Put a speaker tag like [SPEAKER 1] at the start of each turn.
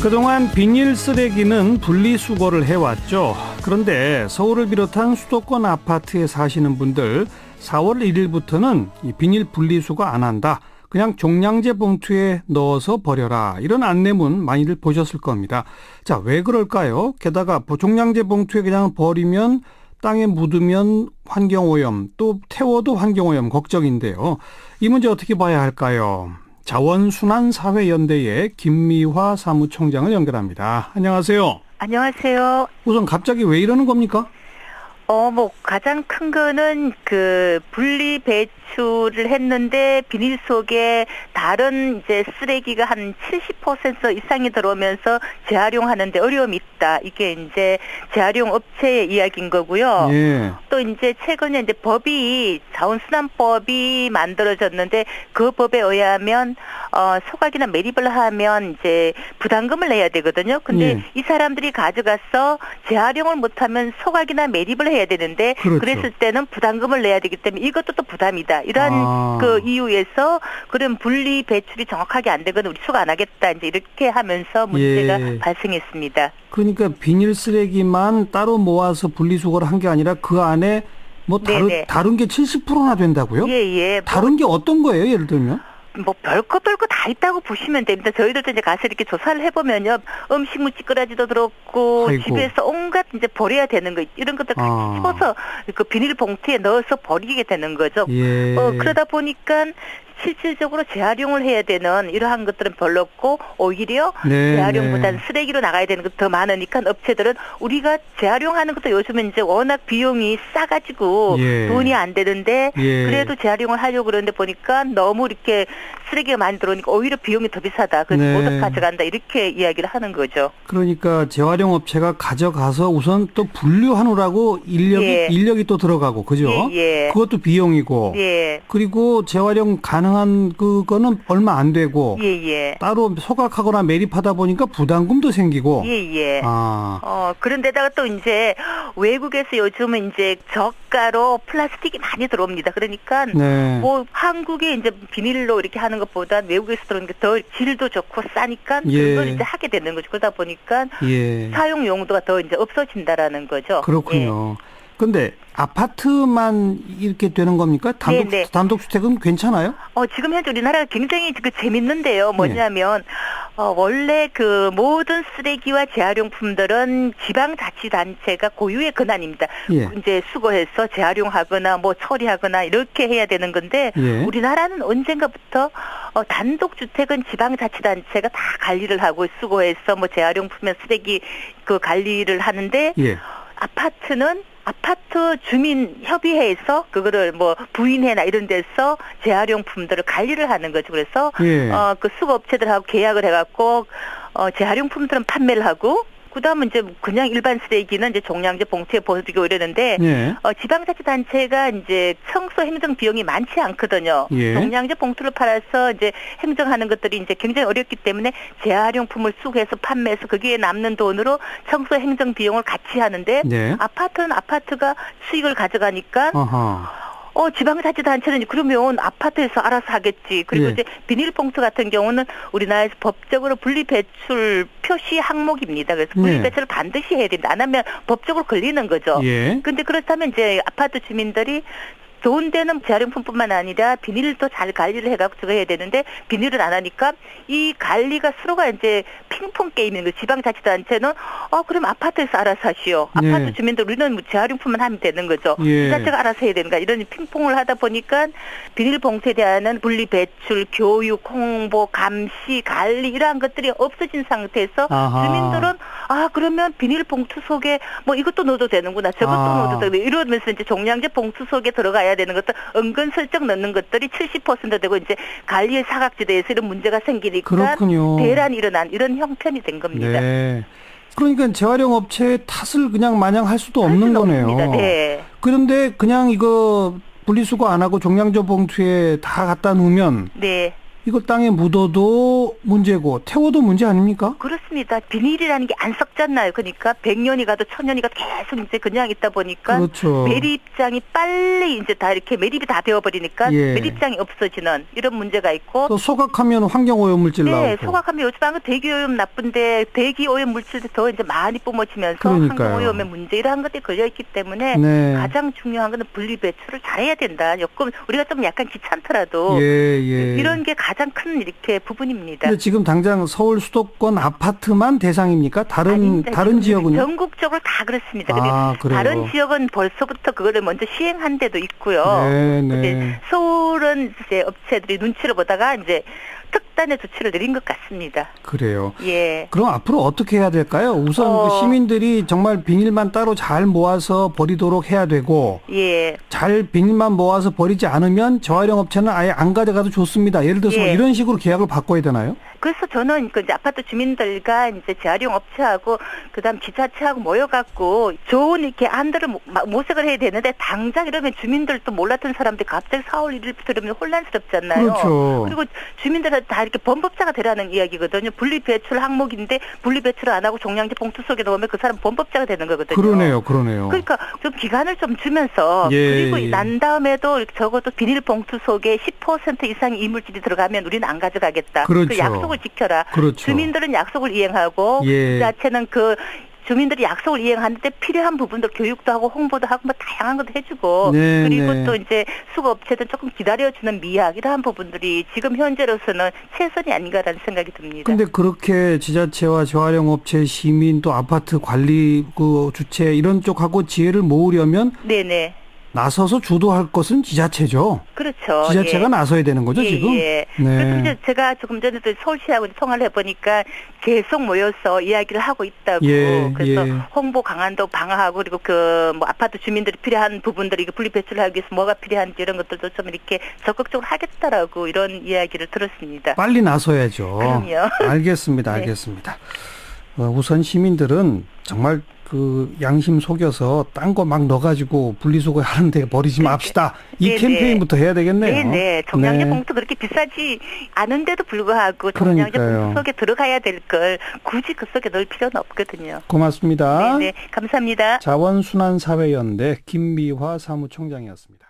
[SPEAKER 1] 그동안 비닐 쓰레기는 분리수거를 해왔죠. 그런데 서울을 비롯한 수도권 아파트에 사시는 분들 4월 1일부터는 이 비닐 분리수거 안 한다. 그냥 종량제 봉투에 넣어서 버려라. 이런 안내문 많이들 보셨을 겁니다. 자, 왜 그럴까요? 게다가 종량제 봉투에 그냥 버리면 땅에 묻으면 환경오염, 또 태워도 환경오염 걱정인데요. 이 문제 어떻게 봐야 할까요? 자원순환사회연대의 김미화 사무총장을 연결합니다. 안녕하세요.
[SPEAKER 2] 안녕하세요.
[SPEAKER 1] 우선 갑자기 왜 이러는 겁니까?
[SPEAKER 2] 가장 큰 거는 분리 배출을 했는데 비닐 속에 다른 이제 쓰레기가 한 70% 이상이 들어오면서 재활용하는데 어려움이 있다. 이게 이제 재활용 업체의 이야기인 거고요.
[SPEAKER 1] 예.
[SPEAKER 2] 또 이제 최근에 이제 자원순환법이 만들어졌는데 그 법에 의하면 소각이나 매립을 하면 이제 부담금을 내야 되거든요. 근데
[SPEAKER 1] 예.
[SPEAKER 2] 이 사람들이 가져가서 재활용을 못하면 소각이나 매립을 해야 되는데
[SPEAKER 1] 그렇죠.
[SPEAKER 2] 그랬을 때는 부담금을 내야 되기 때문에 이것도 또 부담이다. 이러한 그 이유에서 그런 분리 배출이 정확하게 안 되거나 우리 수거 안 하겠다. 이제 이렇게 하면서 문제가 발생했습니다.
[SPEAKER 1] 그러니까 비닐 쓰레기만 따로 모아서 분리수거를 한 게 아니라 그 안에 다른 게 70%나 된다고요?
[SPEAKER 2] 예.
[SPEAKER 1] 다른 게 어떤 거예요? 예를 들면?
[SPEAKER 2] 별거 다 있다고 보시면 됩니다. 저희들도 이제 가서 이렇게 조사를 해보면요. 음식물 찌끄러지도 들었고,
[SPEAKER 1] 아이고.
[SPEAKER 2] 집에서 온갖 이제 버려야 되는 거, 이런 것들 같이 집어서 그 비닐봉투에 넣어서 버리게 되는 거죠.
[SPEAKER 1] 예.
[SPEAKER 2] 그러다 보니까 실질적으로 재활용을 해야 되는 이러한 것들은 별로 없고 오히려 재활용보다는 쓰레기로 나가야 되는 것도 더 많으니까 업체들은 우리가 재활용하는 것도 요즘은 이제 워낙 비용이 싸가지고 돈이 안 되는데 그래도 재활용을 하려고 그러는데 보니까 너무 이렇게 쓰레기가 많이 들어오니까 오히려 비용이 더 비싸다. 그래서 못 가져간다. 이렇게 이야기를 하는 거죠.
[SPEAKER 1] 그러니까 재활용 업체가 가져가서 우선 또 분류하느라고 인력이 또 들어가고 그죠? 그것도 비용이고 그리고 재활용 가능한 그거는 얼마 안 되고 따로 소각하거나 매립하다 보니까 부담금도 생기고
[SPEAKER 2] 그런데다가 또 이제 외국에서 요즘은 이제 저가로 플라스틱이 많이 들어옵니다. 그러니까 한국에 이제 비닐로 이렇게 하는 것보다 외국에서 들어오는 게 더 질도 좋고 싸니까 그걸 이제 하게 되는 거죠. 그러다 보니까 사용 용도가 더 이제 없어진다라는 거죠.
[SPEAKER 1] 그렇군요. 근데 아파트만 이렇게 되는 겁니까? 단독주택은 괜찮아요?
[SPEAKER 2] 지금 현재 우리나라가 굉장히 재밌는데요. 뭐냐면 원래 그 모든 쓰레기와 재활용품들은 지방자치단체가 고유의 권한입니다. 이제 수거해서 재활용하거나 처리하거나 이렇게 해야 되는 건데 우리나라는 언젠가부터 단독주택은 지방자치단체가 다 관리를 하고 수거해서 재활용품의 쓰레기 그 관리를 하는데 아파트는 아파트 주민협의회에서 그거를 부인회나 이런 데서 재활용품들을 관리를 하는 거죠. 그래서 그 수거업체들하고 계약을 해갖고 재활용품들은 판매를 하고 그다음은 이제 그냥 일반 쓰레기는 이제 종량제 봉투에 버리고 이러는데 지방자치단체가 이제 청소 행정 비용이 많지 않거든요. 종량제 봉투를 팔아서 이제 행정하는 것들이 이제 굉장히 어렵기 때문에 재활용품을 수거해서 판매해서 거기에 남는 돈으로 청소 행정 비용을 같이 하는데 아파트는 아파트가 수익을 가져가니까 지방자치단체는 그러면 아파트에서 알아서 하겠지. 그리고 이제 비닐봉투 같은 경우는 우리나라에서 법적으로 분리배출 표시 항목입니다. 그래서 분리배출을 반드시 해야 된다. 안 하면 법적으로 걸리는 거죠. 근데 그렇다면 이제 아파트 주민들이 좋은 데는 재활용품뿐만 아니라 비닐도 잘 관리를 해갖고 해야 되는데 비닐을 안 하니까 이 관리가 서로가 이제 핑퐁 게임인 거. 지방자치단체는 그럼 아파트에서 알아서 하시오. 아파트 주민들 우리는 재활용품만 하면 되는 거죠. 지자체가 알아서 해야 되는가 이런 핑퐁을 하다 보니까 비닐봉투에 대한 분리배출, 교육, 홍보, 감시, 관리 이러한 것들이 없어진 상태에서 주민들은 그러면 비닐봉투 속에 이것도 넣어도 되는구나 저것도 넣어도 되는구나 이러면서 이제 종량제 봉투 속에 들어가야 되는 것도 은근슬쩍 넣는 것들이 70% 되고 이제 관리의 사각지대에서 이런 문제가 생기니까 대란이 일어난 이런 형편이 된 겁니다.
[SPEAKER 1] 그러니까 재활용 업체의 탓을 그냥 마냥 할 수도 없는 거네요.
[SPEAKER 2] 없습니다.
[SPEAKER 1] 그런데 그냥 이거 분리수거 안 하고 종량제 봉투에 다 갖다 놓으면 이거 땅에 묻어도 문제고 태워도 문제 아닙니까?
[SPEAKER 2] 그렇습니다. 비닐이라는 게 안 썩잖아요. 그러니까 100년이 가도 1000년이 가도 계속 이제 그냥 있다 보니까
[SPEAKER 1] 그렇죠.
[SPEAKER 2] 매립장이 빨리 이제 다 이렇게 매립이 다 되어버리니까
[SPEAKER 1] 예.
[SPEAKER 2] 매립장이 없어지는 이런 문제가 있고
[SPEAKER 1] 또 소각하면 환경오염물질
[SPEAKER 2] 네,
[SPEAKER 1] 나오고.
[SPEAKER 2] 소각하면 요즘은 대기오염 나쁜데 대기오염 물질도 더 이제 많이 뿜어지면서
[SPEAKER 1] 그러니까요.
[SPEAKER 2] 환경오염의 문제 이러한 것들이 걸려있기 때문에
[SPEAKER 1] 네.
[SPEAKER 2] 가장 중요한 것은 분리배출을 잘해야 된다. 조금 우리가 좀 약간 귀찮더라도
[SPEAKER 1] 예.
[SPEAKER 2] 이런 게 가장 큰 이렇게 부분입니다.
[SPEAKER 1] 근데 지금 당장 서울 수도권 아파트만 대상입니까? 다른 지역은요?
[SPEAKER 2] 전국적으로 다 그렇습니다.
[SPEAKER 1] 그래요?
[SPEAKER 2] 다른 지역은 벌써부터 그거를 먼저 시행한 데도 있고요.
[SPEAKER 1] 네.
[SPEAKER 2] 근데 서울은 이제 업체들이 눈치를 보다가 이제 특단의 조치를 내린 것 같습니다.
[SPEAKER 1] 그래요.
[SPEAKER 2] 예.
[SPEAKER 1] 그럼 앞으로 어떻게 해야 될까요? 우선 그 시민들이 정말 비닐만 따로 잘 모아서 버리도록 해야 되고,
[SPEAKER 2] 예.
[SPEAKER 1] 잘 비닐만 모아서 버리지 않으면 재활용 업체는 아예 안 가져가도 좋습니다. 예를 들어서 뭐 이런 식으로 계약을 바꿔야 되나요?
[SPEAKER 2] 그래서 저는 그 이제 아파트 주민들과 이제 재활용 업체하고 그다음 지자체하고 모여갖고 좋은 이렇게 안들을 모색을 해야 되는데 당장 이러면 주민들도 몰랐던 사람들이 갑자기 4월 1일부터 이러면 혼란스럽잖아요.
[SPEAKER 1] 그렇죠.
[SPEAKER 2] 그리고 주민들은 다 이렇게 범법자가 되라는 이야기거든요. 분리배출 항목인데 분리배출을 안 하고 종량제 봉투 속에 넣으면 그 사람 범법자가 되는 거거든요.
[SPEAKER 1] 그러네요.
[SPEAKER 2] 그러니까 좀 기간을 좀 주면서 그리고 난 다음에도 적어도 비닐봉투 속에 10% 이상의 이물질이 들어가면 우리는 안 가져가겠다.
[SPEAKER 1] 그렇죠.
[SPEAKER 2] 그 약속을 지켜라.
[SPEAKER 1] 그렇죠.
[SPEAKER 2] 주민들은 약속을 이행하고 지자체는 그 주민들이 약속을 이행하는데 필요한 부분들 교육도 하고 홍보도 하고 뭐 다양한 것도 해주고 그리고 또 이제 수거업체들 조금 기다려주는 미약 이러한 부분들이 지금 현재로서는 최선이 아닌가라는 생각이 듭니다.
[SPEAKER 1] 근데 그렇게 지자체와 재활용 업체, 시민 또 아파트 관리 그 주체 이런 쪽하고 지혜를 모으려면
[SPEAKER 2] 네네.
[SPEAKER 1] 나서서 주도할 것은 지자체죠.
[SPEAKER 2] 그렇죠.
[SPEAKER 1] 지자체가 나서야 되는 거죠, 지금?
[SPEAKER 2] 네. 그래서 이제 제가 조금 전에도 서울시하고 통화를 해보니까 계속 모여서 이야기를 하고 있다고. 그래서 홍보 강화도 방어하고 그리고 그 뭐 아파트 주민들이 필요한 부분들이 분리배출을 하기 위해서 뭐가 필요한지 이런 것들도 좀 이렇게 적극적으로 하겠다라고 이런 이야기를 들었습니다.
[SPEAKER 1] 빨리 나서야죠.
[SPEAKER 2] 그럼요.
[SPEAKER 1] 알겠습니다. 알겠습니다. 우선 시민들은 정말 그 양심 속여서 딴 거 막 넣어가지고 분리수거 하는데 버리지 맙시다. 이 캠페인부터 해야 되겠네요.
[SPEAKER 2] 네네. 종량제 봉투 그렇게 비싸지 않은데도 불구하고 종량제 봉투 속에 들어가야 될 걸 굳이 그 속에 넣을 필요는 없거든요.
[SPEAKER 1] 고맙습니다.
[SPEAKER 2] 네네. 감사합니다.
[SPEAKER 1] 자원순환사회연대 김미화 사무총장이었습니다.